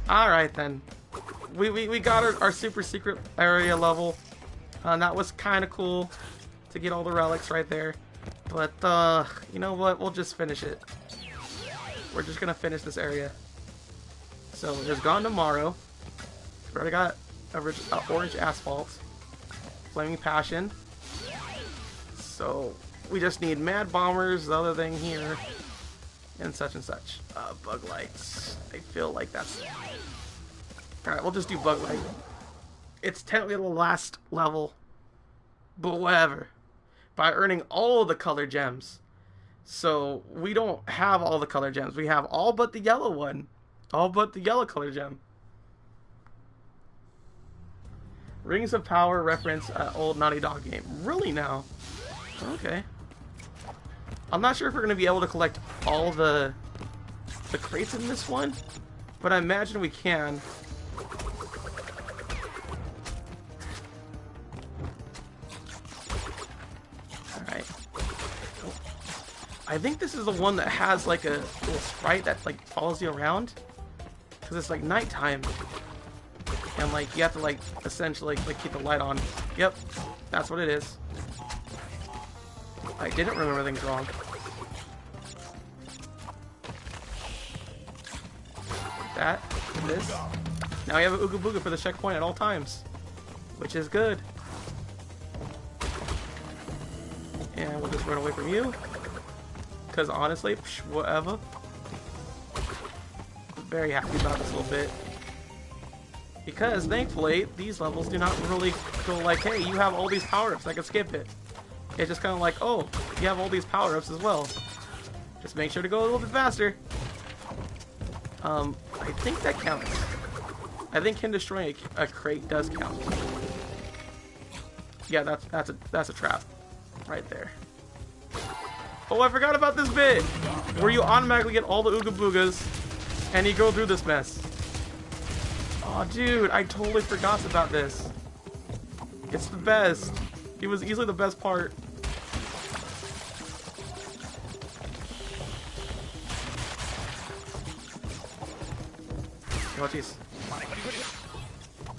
Alright then. We got our super secret area level. That was kind of cool to get all the relics right there. But, you know what? We'll just finish it. We're just gonna finish this area. So, there's Gone Tomorrow. We already got orange asphalt. Flaming Passion. So, we just need Mad Bombers, the other thing here. And such. Bug lights. I feel like that's... Alright, we'll just do bug light. It's technically the last level. But whatever. By earning all the color gems. So, we don't have all the color gems. We have all but the yellow one. All but the yellow color gem. Rings of Power reference old Naughty Dog game. Really now? Okay. I'm not sure if we're going to be able to collect all the crates in this one, but I imagine we can. Alright. I think this is the one that has like a little sprite that like follows you around. Because it's like nighttime. And like you have to like essentially like keep the light on. Yep, that's what it is. I didn't remember things wrong. That, this. Now we have an Ooga Booga for the checkpoint at all times, which is good. And we'll just run away from you. Because honestly, whatever. I'm very happy about this little bit. Because thankfully, these levels do not really go like, hey, you have all these power-ups, I can skip it. It's just kind of like, oh, you have all these power-ups as well. Just make sure to go a little bit faster. I think that counts. I think him destroying a crate does count. Yeah, that's a trap right there. Oh, I forgot about this bit where you automatically get all the Ooga Boogas and you go through this mess. Oh, dude, I totally forgot about this. It's the best. It was easily the best part. Oh, jeez.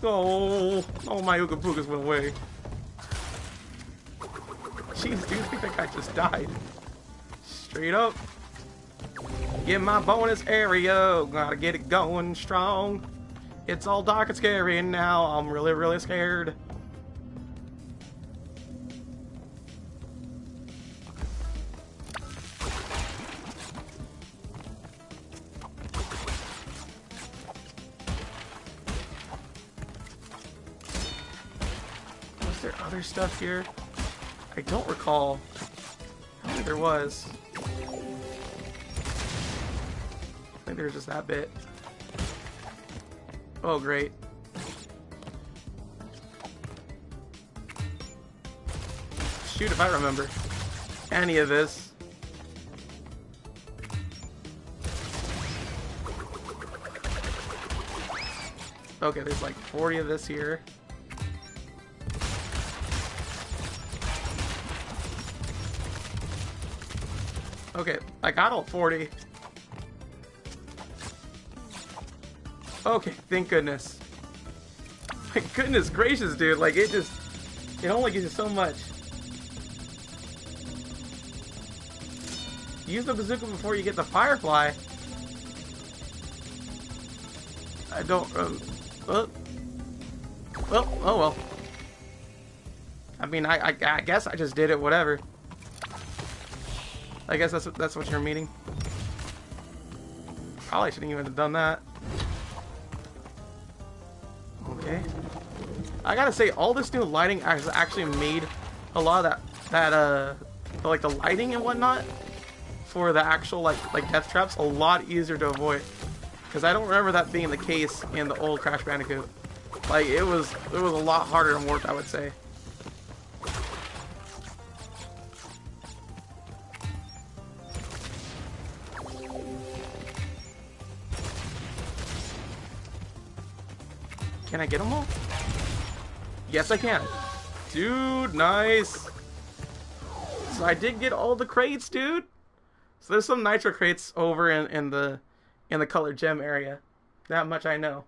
Oh, my Ooga Boogas went away. Jeez, dude, I think that guy just died. Straight up. Get my bonus area. Gotta get it going strong. It's all dark and scary, and now I'm really, really scared. Was there other stuff here? I don't recall. I don't think there was. I think there was just that bit. Oh, great. Shoot if I remember any of this. Okay, there's like 40 of this here. Okay, I got all 40. Okay, thank goodness. My goodness gracious, dude. Like, it only gives you so much. Use the bazooka before you get the firefly. I don't, well, oh well. I mean, I guess I just did it, whatever. I guess that's what you're meaning. Probably shouldn't even have done that. Okay. I gotta say, all this new lighting has actually made a lot of that like the lighting and whatnot for the actual like death traps a lot easier to avoid. Because I don't remember that being the case in the old Crash Bandicoot. Like it was a lot harder and work, I would say. Can I get them all? Yes, I can. Dude, nice. So I did get all the crates, dude. So there's some nitro crates over in the colored gem area. That much I know.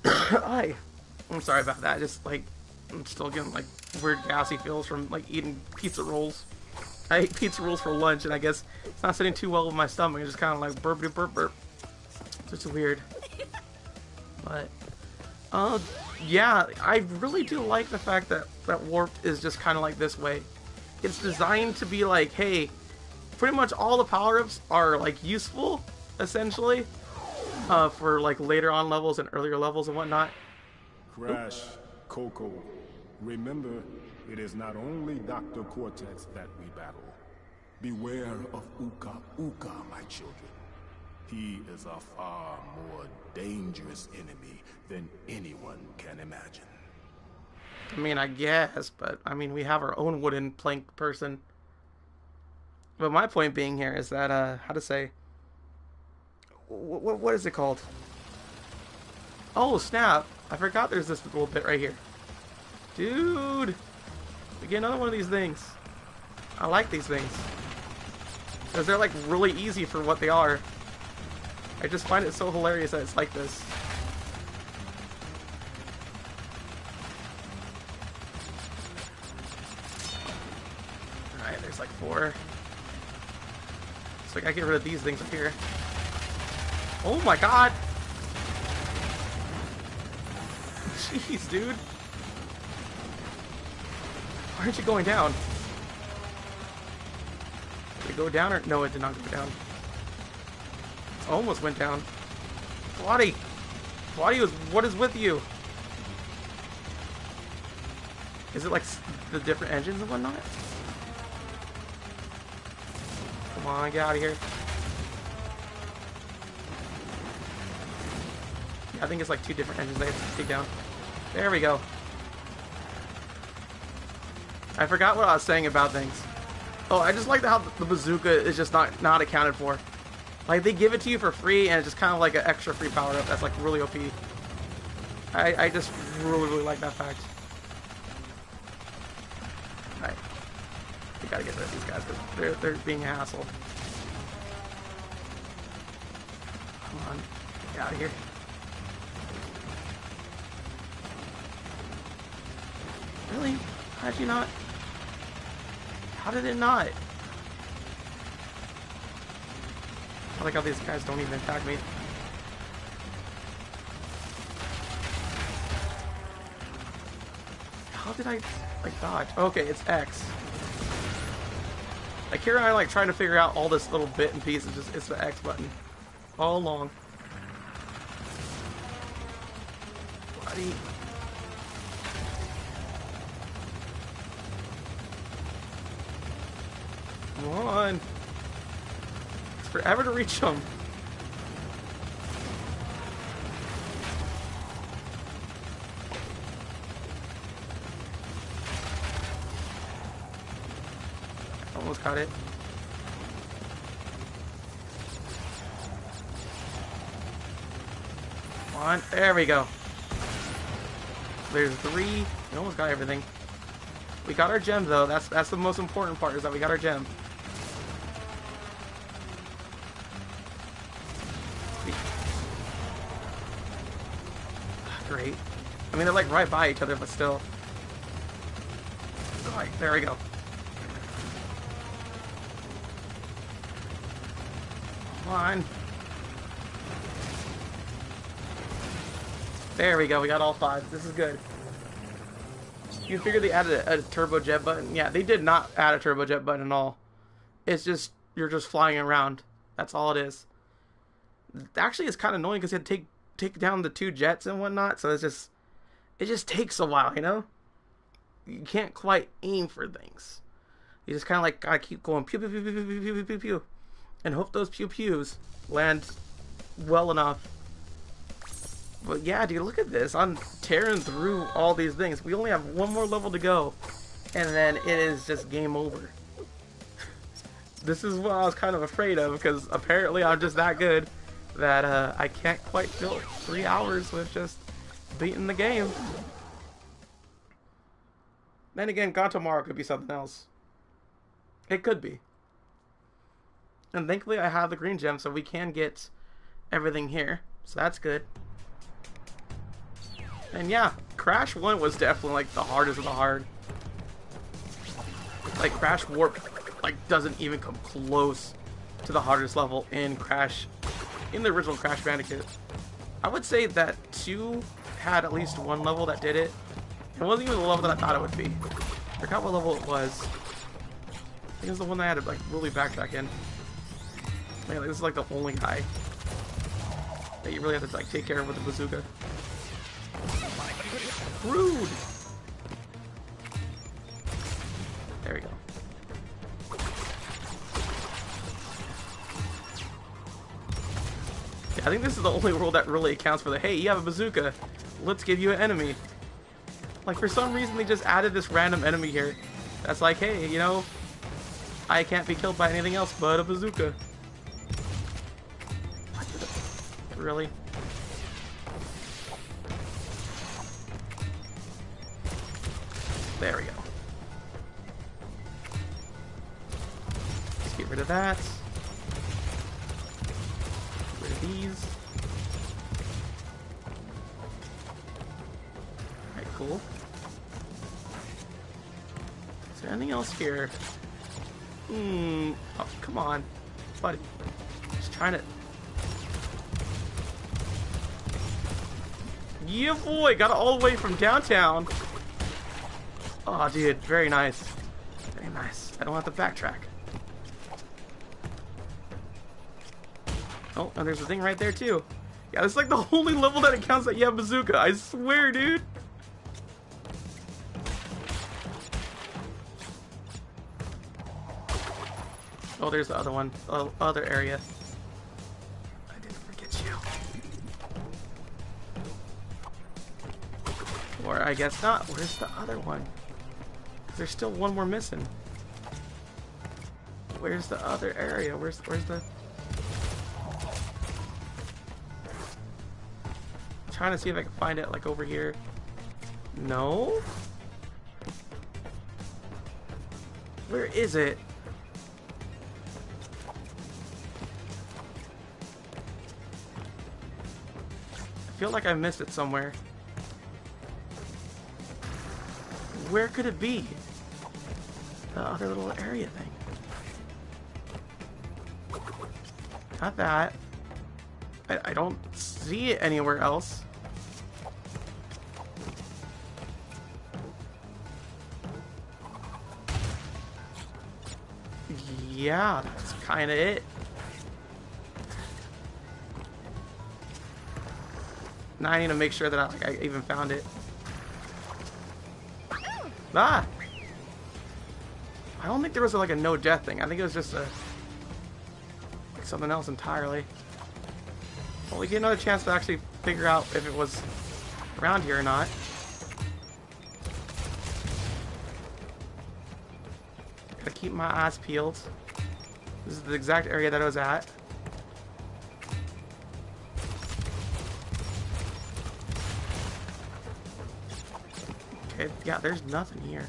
Hi. I'm sorry about that. Just like I'm still getting like weird gassy feels from like eating pizza rolls. I ate pizza rolls for lunch, and I guess it's not sitting too well with my stomach. It's just kind of like burp burp burp. It's just weird. But yeah, I really do like the fact that Warped is just kind of like this way. It's designed to be like, hey, pretty much all the power-ups are like useful, essentially, for like later on levels and earlier levels and whatnot. Crash, Coco, remember, it is not only Dr. Cortex that we battle. Beware of Uka Uka, my children. He is a far more dangerous enemy than anyone can imagine. I mean, I guess, but I mean, we have our own wooden plank person. But my point being here is that, how to say, what is it called? Oh, snap. I forgot there's this little bit right here. Dude! We get another one of these things. I like these things. Because they're like really easy for what they are. I just find it so hilarious that it's like this. Alright, there's like 4. So I gotta get rid of these things up here. Oh my god! Jeez, dude. Why aren't you going down? Did it go down or... No, it did not go down. It almost went down. Flotty! Flotty, what is with you? Is it like the different engines and whatnot? Come on, get out of here. Yeah, I think it's like 2 different engines they have to take down. There we go. I forgot what I was saying about things. Oh, I just like how the bazooka is just not accounted for. Like, they give it to you for free, and it's just kind of like an extra free power-up that's like really OP. I just really like that fact. Alright. We gotta get rid of these guys, because they're being a hassle. Come on. Get out of here. Really? How'd you not? How did it not? I like how these guys don't even attack me. How did I, like, dodge? Okay, it's X. Like, here I, like, trying to figure out all this little bit and piece. It's the X button. All along. Buddy. Come on. It's forever to reach them. Almost got it. Come on. There we go. There's 3. We almost got everything. We got our gem though. That's the most important part, is that we got our gem. Great. I mean, they're like right by each other, but still. Alright, there we go. Come on. There we go, we got all 5. This is good. You figure they added a turbo jet button? Yeah, they did not add a turbo jet button at all. It's just, you're just flying around. That's all it is. Actually, it's kind of annoying because you had to take down the 2 jets and whatnot, so it just takes a while, you know? You can't quite aim for things. You just kind of like gotta keep going pew pew pew pew pew pew pew pew pew, and hope those pew pews land well enough. But yeah, dude, look at this. I'm tearing through all these things. We only have 1 more level to go, and then it is just game over. This is what I was kind of afraid of, because apparently I'm just that good that I can't quite fill 3 hours with just beating the game. Then again, God Tomorrow could be something else. It could be. And thankfully I have the green gem, so we can get everything here. So that's good. And yeah, Crash 1 was definitely like the hardest of the hard. Like Crash Warp like doesn't even come close to the hardest level in the original Crash Bandicoot. I would say that 2 had at least one level that did it. It wasn't even the level that I thought it would be. I forgot what level it was. I think it was the one that I had to like really backtrack in. Man, this is like the only guy that you really have to like take care of with the bazooka. Rude! There we go. Yeah, I think this is the only world that really accounts for the, hey, you have a bazooka, let's give you an enemy. Like, for some reason, they just added this random enemy here. That's like, hey, you know, I can't be killed by anything else but a bazooka. Really? There we go. Let's get rid of that. Get rid of these. Alright, cool. Is there anything else here? Oh, come on. Buddy. Just trying to... Yeah, boy! Got it all the way from downtown. Oh, dude. Very nice. Very nice. I don't have to backtrack. Oh, and there's a thing right there, too. Yeah, it's like the only level that it counts that you have bazooka. I swear, dude. Oh, there's the other one. Oh, other area. I didn't forget you. Or I guess not. Where's the other one? There's still one more missing. Where's the other area? Where's the... I'm trying to see if I can find it, like, over here. No? Where is it? I feel like I missed it somewhere. Where could it be? The other little area thing. Not that. I don't see it anywhere else. Yeah, that's kind of it. Now I need to make sure that I even found it. Ah! I don't think there was like a no death thing. I think it was just a like something else entirely. Well, we get another chance to actually figure out if it was around here or not. Gotta keep my eyes peeled. This is the exact area that I was at. Okay, yeah, there's nothing here.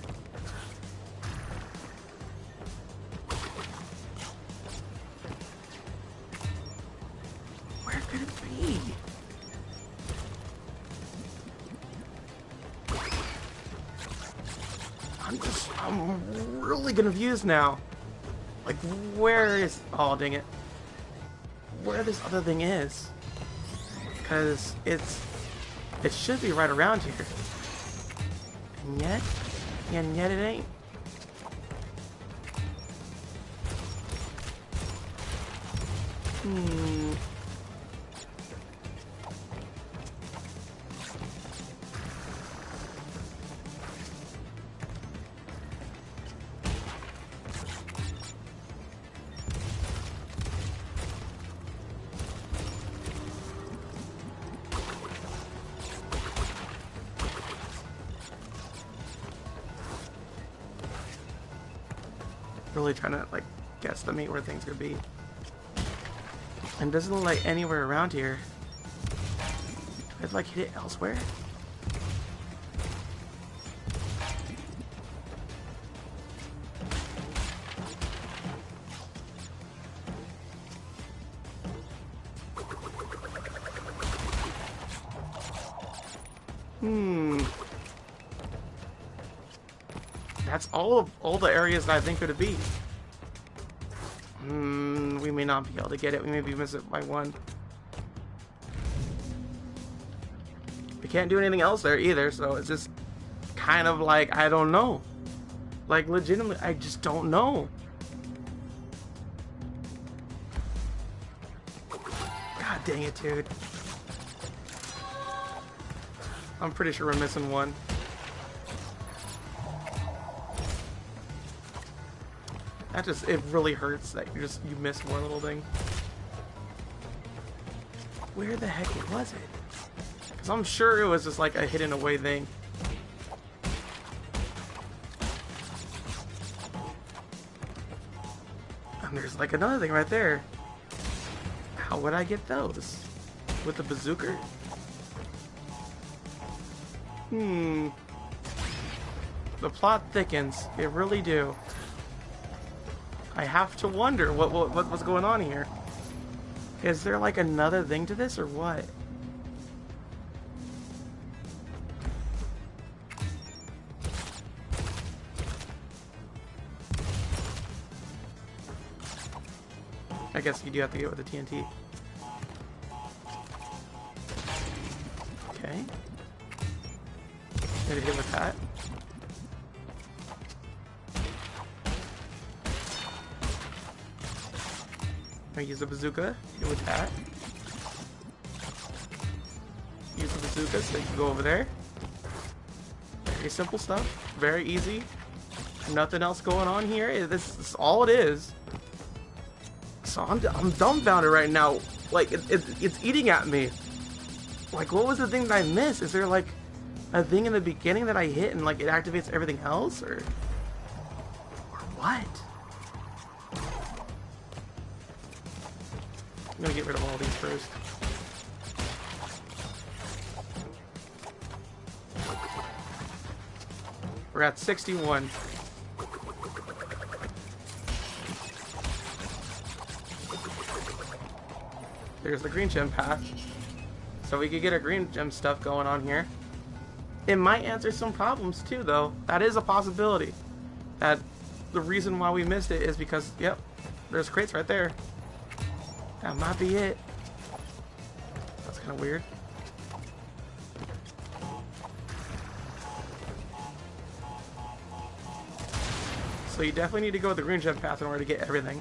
Where could it be? I'm really confused now. Like, where is... Oh, dang it. Where this other thing is. Because it should be right around here. And yet it ain't. Really trying to like guesstimate where things could be. And it doesn't look like anywhere around here. Do I have like hit it elsewhere? That's all the areas that I think could be. We may not be able to get it. We may be missing by one. We can't do anything else there either, so it's just kind of like, I don't know. Like, legitimately, I just don't know. God dang it, dude. I'm pretty sure we're missing one. That just, it really hurts that you missed one little thing. Where the heck was it? Because I'm sure it was just like a hidden away thing. And there's like another thing right there. How would I get those? With the bazooka? The plot thickens. It really do. I have to wonder what's going on here. Is there like another thing to this or what? I guess you do have to get with the TNT. Okay. Gotta hit with that. I use the bazooka, hit with that. Use the bazooka so you can go over there. Very simple stuff, very easy. Nothing else going on here. This is all it is. So I'm dumbfounded right now. Like it's eating at me. Like, what was the thing that I missed? Is there like a thing in the beginning that I hit and like it activates everything else, or what? I'm gonna get rid of all these first. We're at 61. There's the green gem path. So we could get a green gem stuff going on here. It might answer some problems too, though. That is a possibility. That the reason why we missed it is because, yep, there's crates right there. That might be it. That's kind of weird. So you definitely need to go with the green gem path in order to get everything.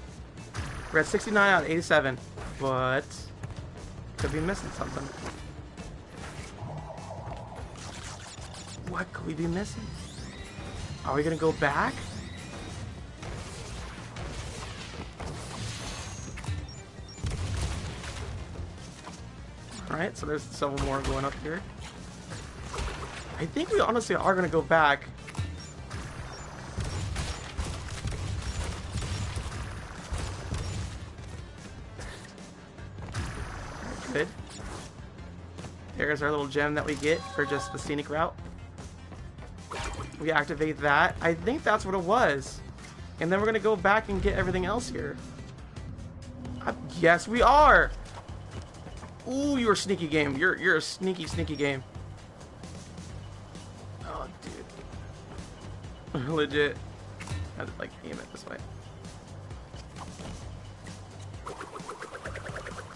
We're at 69 out of 87, but could be missing something. What could we be missing? Are we gonna go back? Alright, so there's several more going up here. I think we honestly are gonna go back. Good. There's our little gem that we get for just the scenic route. We activate that. I think that's what it was. And then we're gonna go back and get everything else here. Yes, we are! Ooh, you're a sneaky game. You're a sneaky game. Oh, dude. Legit. I had to, like, aim it this way.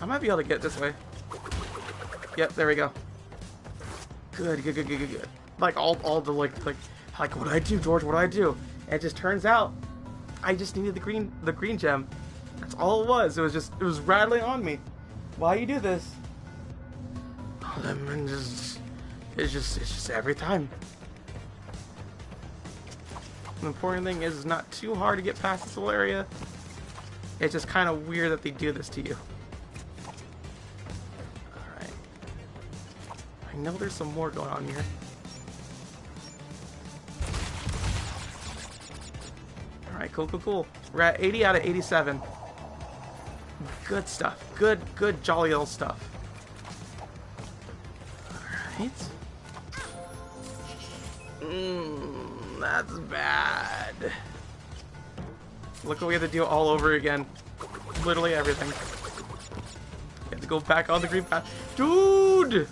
I might be able to get this way. Yep, there we go. Good. Like all the like what do I do, George? What do I do? And it just turns out I just needed the green gem. That's all it was. It was rattling on me. Why you do this? It's just every time. The important thing is it's not too hard to get past this little area. It's just kind of weird that they do this to you. Alright. I know there's some more going on here. Alright, cool. We're at 80 out of 87. Good stuff. Good jolly old stuff. Alright. That's bad. Look what we have to do all over again. Literally everything. We have to go back on the green path. Dude!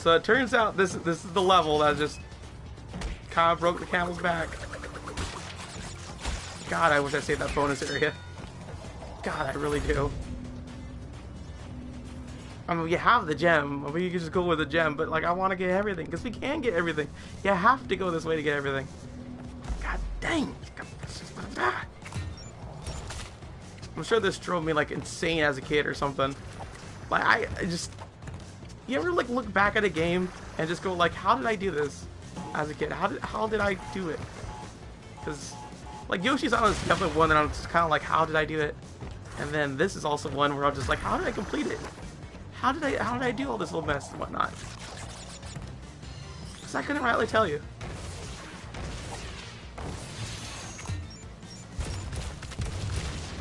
So it turns out this is the level that just kind of broke the camel's back. God, I wish I saved that bonus area. God, I really do. I mean, you have the gem. I mean, you can just go with the gem, but like, I want to get everything because we can get everything. You have to go this way to get everything. God dang! I'm sure this drove me like insane as a kid or something. Like I just, you ever like look back at a game and just go like, how did I do this as a kid? How did I do it? Because like Yoshi's Island is definitely one that I'm just kind of like, how did I do it? And then this is also one where I'm just like, how did I complete it? How did I do all this little mess and whatnot? Because I couldn't rightly tell you.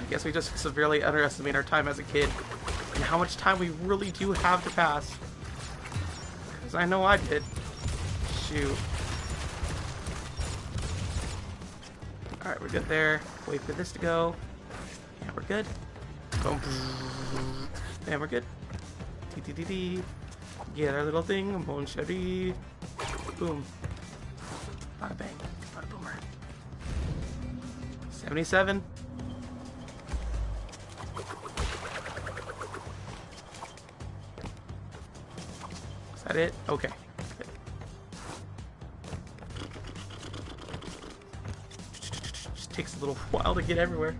I guess we just severely underestimate our time as a kid and how much time we really do have to pass. Because I know I did. Shoot. Alright, we're good there. Wait for this to go. Yeah, we're good. Boom. And we're good. Get our little thing. Mon chéri. Boom. Bada bang. Bada boomer. 77. Is that it? Okay. Good. Just takes a little while to get everywhere.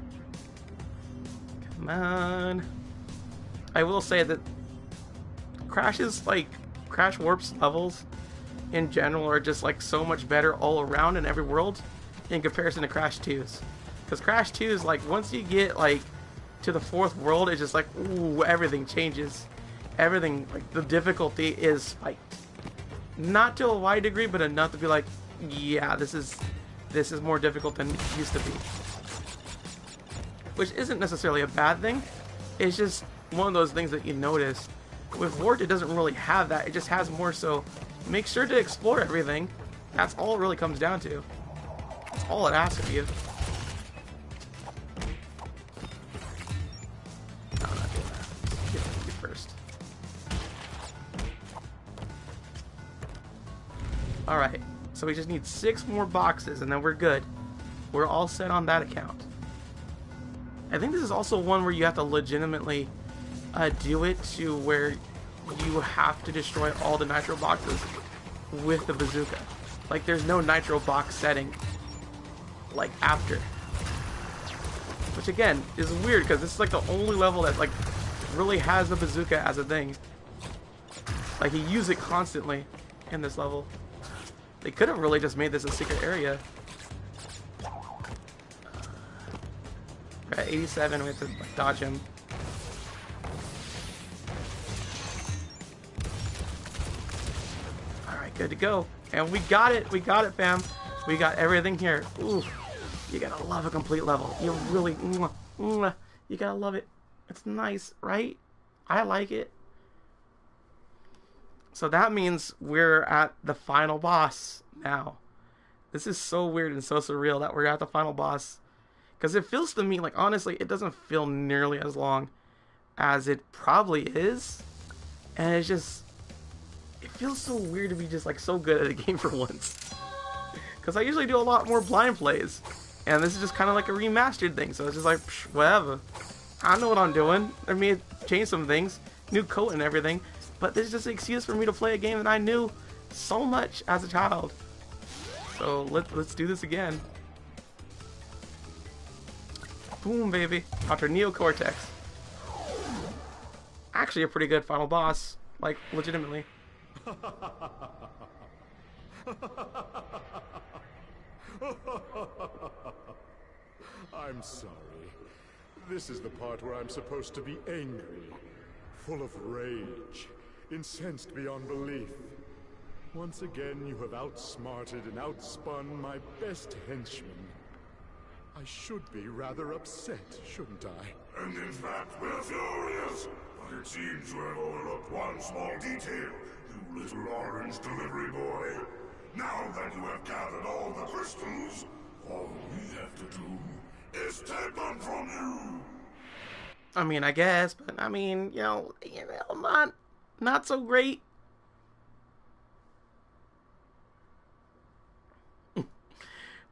Come on. I will say that Crash Warp's levels in general are just like so much better all around in every world in comparison to Crash 2's. Because Crash 2 is like, once you get like to the 4th world, it's just like, ooh, everything changes. Everything, like the difficulty is spiked. Not to a wide degree, but enough to be like, yeah, this is more difficult than it used to be. Which isn't necessarily a bad thing. It's just one of those things that you notice. With Warped, it doesn't really have that. It just has more so. Make sure to explore everything. That's all it really comes down to. That's all it asks of you. No, I'm not doing that. Get you first. Alright, so we just need 6 more boxes and then we're good. We're all set on that account. I think this is also one where you have to legitimately do it to where you have to destroy all the nitro boxes with the bazooka. Like there's no nitro box setting like after, which again is weird because this is like the only level that like really has the bazooka as a thing. Like you use it constantly in this level. They could have really just made this a secret area. We're at 87, we have to like, dodge him. Good to go. And we got it, fam. We got everything here. Ooh, you gotta love a complete level. You really, you gotta love it. It's nice, right? I like it. So that means we're at the final boss now. This is so weird and so surreal that we're at the final boss. Because it feels to me like, honestly, it doesn't feel nearly as long as it probably is. And it's just, it feels so weird to be just like so good at a game for once. Because I usually do a lot more blind plays. And this is just kind of like a remastered thing. So it's just like, psh, whatever. I know what I'm doing. I mean, change some things. New coat and everything. But this is just an excuse for me to play a game that I knew so much as a child. So let's do this again. Boom, baby. After Neo Cortex. Actually a pretty good final boss. Like, legitimately. I'm sorry. This is the part where I'm supposed to be angry, full of rage, incensed beyond belief. Once again, you have outsmarted and outspun my best henchman. I should be rather upset, shouldn't I? And in fact, we're furious, but it seems you have overlooked one small detail, you little orange delivery boy. Now that you have gathered all the crystals, all we have to do is take them from you. I mean, I guess, but I mean, you know, not so great.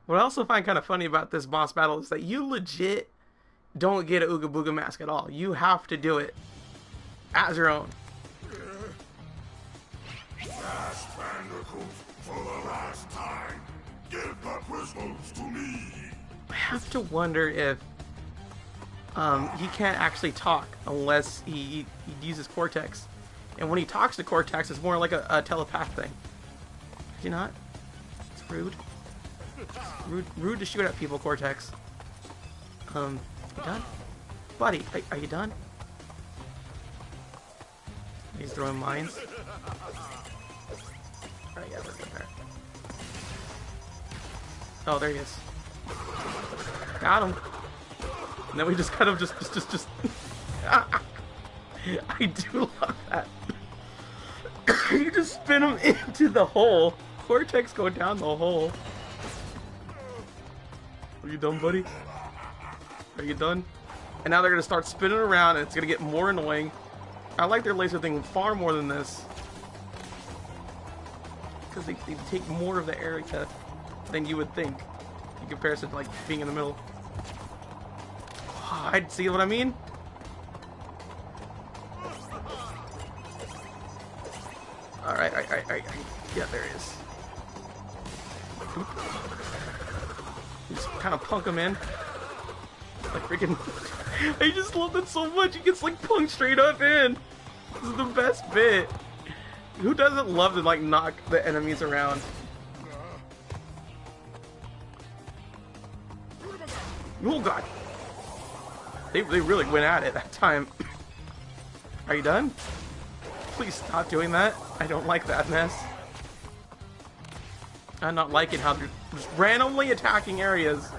What I also find kind of funny about this boss battle is that you legit don't get a Ooga Booga mask at all. You have to do it as your own. Crash Bandicoot, for the last time, give the crystals to me. I have to wonder if he can't actually talk unless he uses Cortex. And when he talks to Cortex, it's more like a telepath thing. Is he not? It's rude. Rude to shoot at people, Cortex. You done? Buddy, are you done? He's throwing mines. Alright, yeah, we're good there. Oh, there he is. Got him. And then we just kind of just I do love that. You just spin him into the hole. Cortex go down the hole. Are you done, buddy? Are you done? And now they're gonna start spinning around, and it's gonna get more annoying. I like their laser thing far more than this, because they take more of the area than you would think in comparison to like being in the middle. Oh, I'd see what I mean. All right. Yeah, there he is. Just kind of punk him in. Like freaking. I just love that so much. He gets like punked straight up in. This is the best bit. Who doesn't love to like knock the enemies around? Oh god. They really went at it that time. Are you done? Please stop doing that. I don't like that mess. I'm not liking how they're just randomly attacking areas.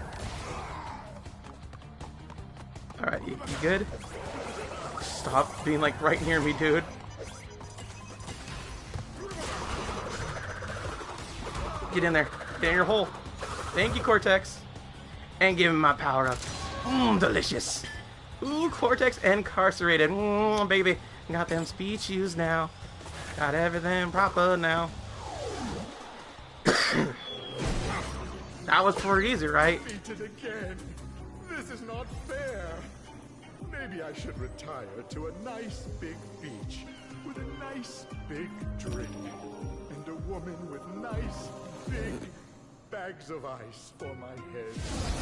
Alright, you good? Stop being like right near me, dude. Get in there. Get in your hole. Thank you, Cortex. And give him my power up. Mmm, delicious. Ooh, Cortex incarcerated. Mmm, baby. Got them speed shoes now. Got everything proper now. That was pretty easy, right? Defeated again. This is not fair. Maybe I should retire to a nice big beach with a nice big drink and a woman with nice big bags of ice for my head.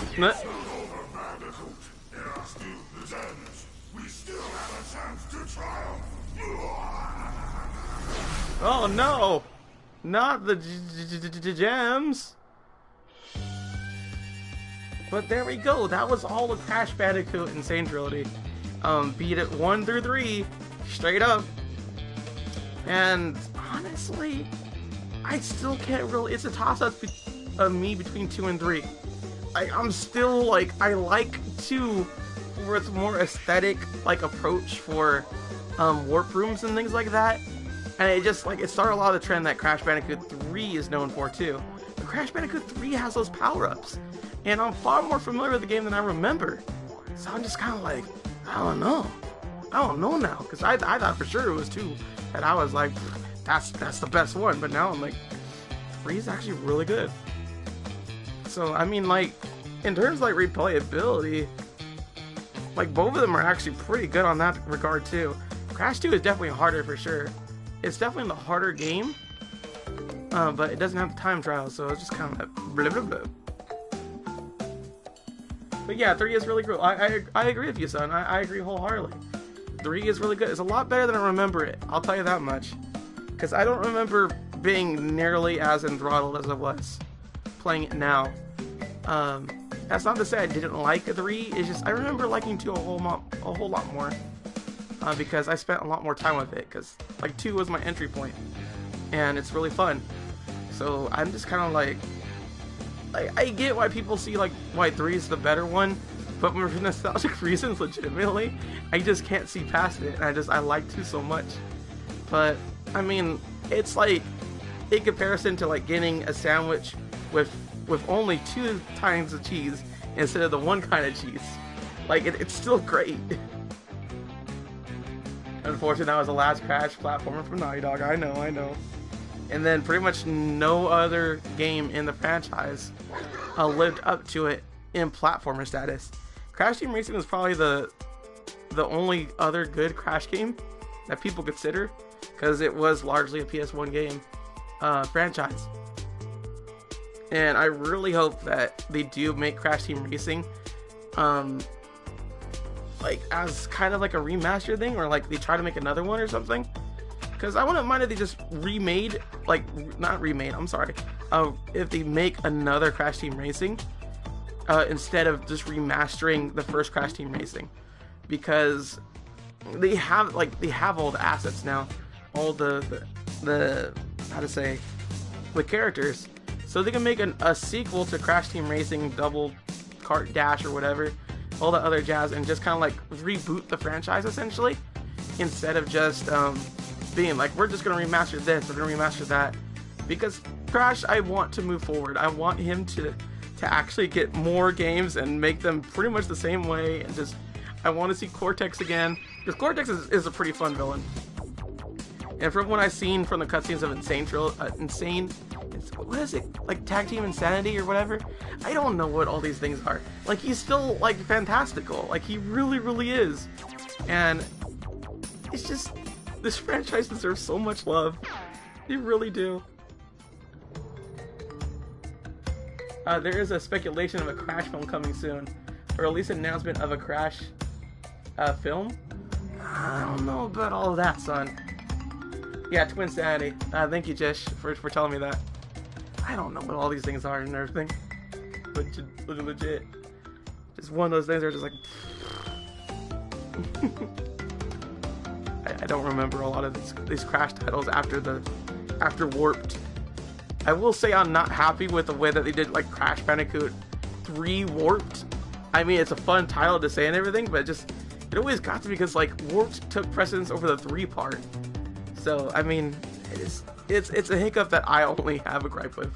It's not over, Bandicoot. There are still the gems. We still have a chance to triumph. Oh no! Not the gems! But there we go. That was all the Crash Bandicoot N.Sane trilogy. Beat it 1 through 3, straight up. And honestly, I still can't really. It's a toss-up of me between 2 and 3. I'm still like, I like 2 for its more aesthetic like approach for warp rooms and things like that. And it just like it started a lot of the trend that Crash Bandicoot 3 is known for too. But Crash Bandicoot 3 has those power-ups. And I'm far more familiar with the game than I remember. So I'm just kind of like, I don't know now. Because I thought for sure it was 2. And I was like, that's the best one. But now I'm like, 3 is actually really good. So, I mean, like, in terms of like replayability, like both of them are actually pretty good on that regard too. Crash 2 is definitely harder for sure. It's definitely the harder game. But it doesn't have the time trial, so it's just kind of like blah blah blah. But yeah, 3 is really cool. I agree with you, son. I agree wholeheartedly. 3 is really good. It's a lot better than I remember it. I'll tell you that much. Because I don't remember being nearly as enthralled as I was playing it now. That's not to say I didn't like 3. It's just I remember liking 2 a whole lot more. Because I spent a lot more time with it. Because like 2 was my entry point, and it's really fun. So I'm just kind of like I get why people see like why 3 is the better one, but for nostalgic reasons, legitimately, I just can't see past it, and I like 2 so much. But I mean, it's like in comparison to like getting a sandwich with only 2 kinds of cheese instead of the 1 kind of cheese. Like it's still great. Unfortunately, that was the last Crash platformer from Naughty Dog. I know. and then pretty much no other game in the franchise lived up to it in platformer status. Crash Team Racing was probably the only other good Crash game that people consider, because it was largely a PS1 game franchise. And I really hope that they do make Crash Team Racing like as kind of like a remaster thing, or like they try to make another one or something. Because I wouldn't mind if they just remade, like, not remade, I'm sorry, if they make another Crash Team Racing instead of just remastering the first Crash Team Racing. Because they have all the assets now, all the how to say, the characters, so they can make a sequel to Crash Team Racing Double Kart Dash or whatever, all the other jazz, and just kind of like reboot the franchise essentially, instead of just being like, we're just gonna remaster this, we're gonna remaster that. Because Crash, I want to move forward. I want him to actually get more games and make them pretty much the same way, and just, I want to see Cortex again, because Cortex is a pretty fun villain. And from what I've seen from the cutscenes of N.Sane, what is it, like Tag Team Insanity or whatever? I don't know what all these things are. Like, he's still like fantastical, like he really is. And it's just, this franchise deserves so much love. They really do. There is a speculation of a Crash film coming soon, or at least an announcement of a Crash film. I don't know about all of that, son. Yeah, Twin Sanity. Thank you, Jish, for telling me that. I don't know what all these things are and everything. Legit. Just one of those things that are just like... I don't remember a lot of these Crash titles after Warped. I will say I'm not happy with the way that they did like Crash Bandicoot 3 Warped. I mean, it's a fun title to say and everything, but it always got to me because like Warped took precedence over the 3 part. So I mean, it's a hiccup that I only have a gripe with.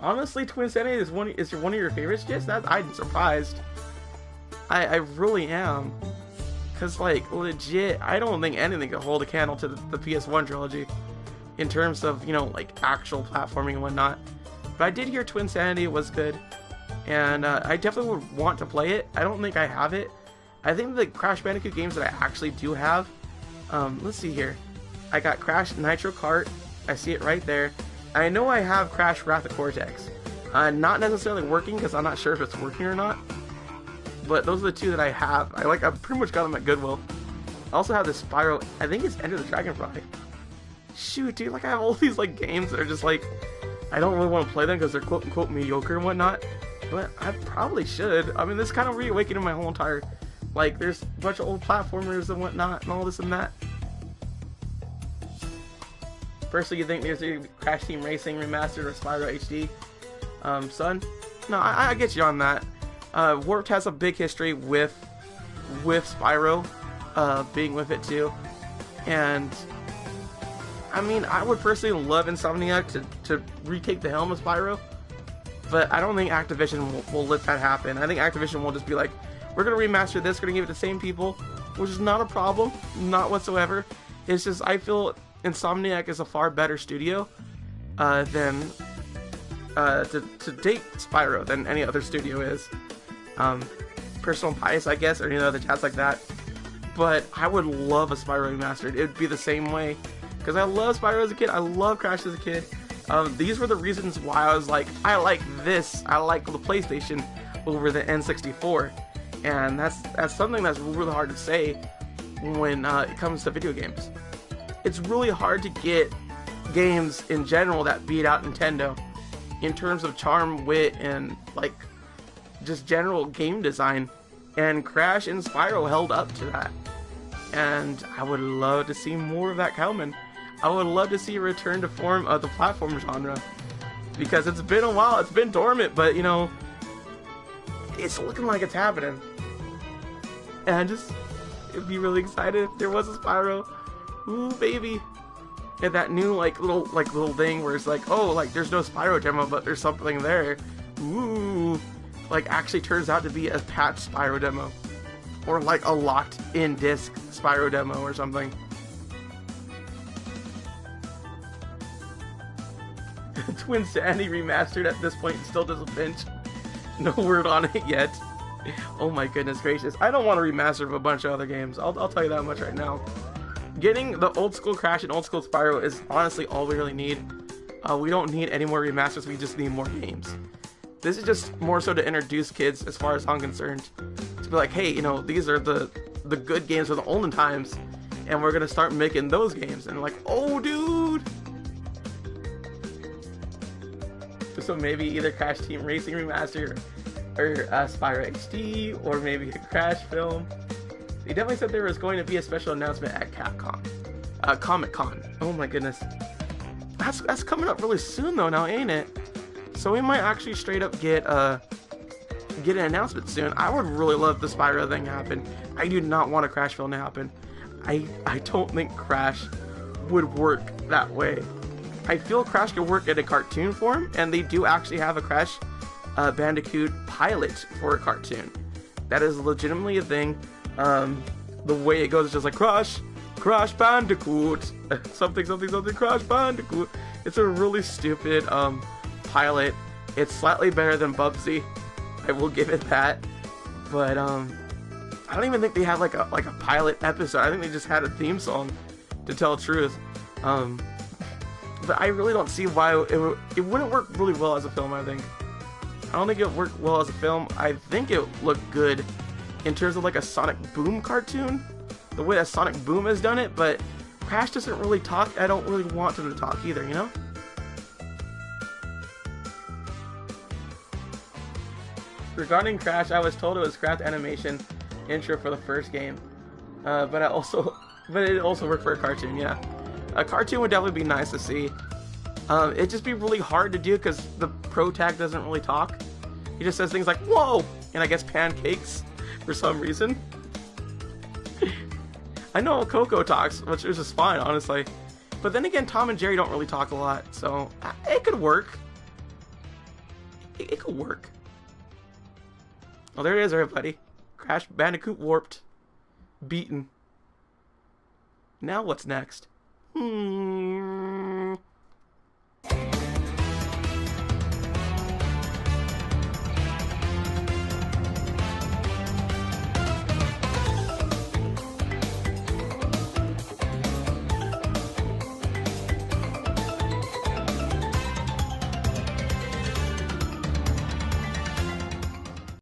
Honestly, Twin Sanity is one of your favorites, Jess? I'm surprised. I really am. Cause like legit, I don't think anything could hold a candle to the PS1 trilogy in terms of, you know, like actual platforming and whatnot. But I did hear Twin Sanity was good, and I definitely would want to play it. I don't think I have it. I think the Crash Bandicoot games that I actually do have, let's see here. I got Crash Nitro Kart. I see it right there. I know I have Crash Wrath of Cortex. Not necessarily working, because I'm not sure if it's working or not. But those are the two that I have. I pretty much got them at Goodwill. I also have this Spyro. I think it's Enter the Dragonfly. Shoot, dude, like I have all these like games that are just like, I don't really want to play them because they're quote unquote mediocre and whatnot. But I probably should. I mean, this kind of reawakened my whole entire, like, there's a bunch of old platformers and whatnot and all this and that. Personally, you think there's a Crash Team Racing Remastered or Spyro HD? Son? No, I get you on that. Warped has a big history with Spyro being with it too. And I mean, I would personally love Insomniac to retake the helm of Spyro, but I don't think Activision will let that happen. I think Activision will just be like, we're going to remaster this, we're going to give it to the same people, which is not a problem, not whatsoever. It's just, I feel Insomniac is a far better studio than to date Spyro than any other studio is. Personal bias, I guess, or any other jazz like that. But I would love a Spyro remastered. It would be the same way, because I love Spyro as a kid. I love Crash as a kid. These were the reasons why I was like, I like this. I like the PlayStation over the N64, and that's something that's really hard to say when it comes to video games. It's really hard to get games in general that beat out Nintendo in terms of charm, wit, and like just general game design. And Crash and Spyro held up to that. And I would love to see more of that coming. I would love to see a return to form of the platform genre, because it's been a while, it's been dormant, but you know, it's looking like it's happening. And it'd be really excited if there was a Spyro. Ooh, baby. And that new little thing where it's like, oh, like there's no Spyro demo, but there's something there. Ooh, like actually turns out to be a patched Spyro demo, or like a locked in disc Spyro demo or something. Twin Sandy remastered at this point still doesn't pinch. No word on it yet. Oh my goodness gracious. I don't want to remaster of a bunch of other games. I'll tell you that much right now. Getting the old school Crash and old school Spyro is honestly all we really need. We don't need any more remasters, we just need more games. This is just more so to introduce kids, as far as I'm concerned. To be like, hey, you know, these are the good games from the olden times, and we're gonna start making those games. And like, oh dude! So maybe either Crash Team Racing Remaster, or Spyro HD, or maybe a Crash film. They definitely said there was going to be a special announcement at Capcom. Comic-Con. Oh my goodness. That's coming up really soon though now, ain't it? So we might actually straight up get an announcement soon. I would really love the Spyro thing to happen. I do not want a Crash film to happen. I don't think Crash would work that way. I feel Crash could work in a cartoon form, and they do actually have a Crash Bandicoot pilot for a cartoon. That is legitimately a thing. The way it goes is just like Crash Bandicoot, something, Crash Bandicoot. It's a really stupid pilot. It's slightly better than Bubsy, I will give it that. But I don't even think they had like a pilot episode. I think they just had a theme song, to tell the truth. But I really don't see why it wouldn't work really well as a film. I think I don't think it worked well as a film. I think it looked good in terms of like a Sonic Boom cartoon, the way that Sonic Boom has done it, but Crash doesn't really talk. I don't really want him to talk either, you know? Regarding Crash, I was told it was scrapped animation intro for the first game, but it also worked for a cartoon. Yeah, a cartoon would definitely be nice to see. It'd just be really hard to do because the pro tag doesn't really talk. He just says things like "whoa" and I guess pancakes for some reason. I know Coco talks, which is just fine, honestly. But then again, Tom and Jerry don't really talk a lot, so it could work. It could work. Oh, there it is, everybody. Crash Bandicoot warped. Beaten. Now what's next?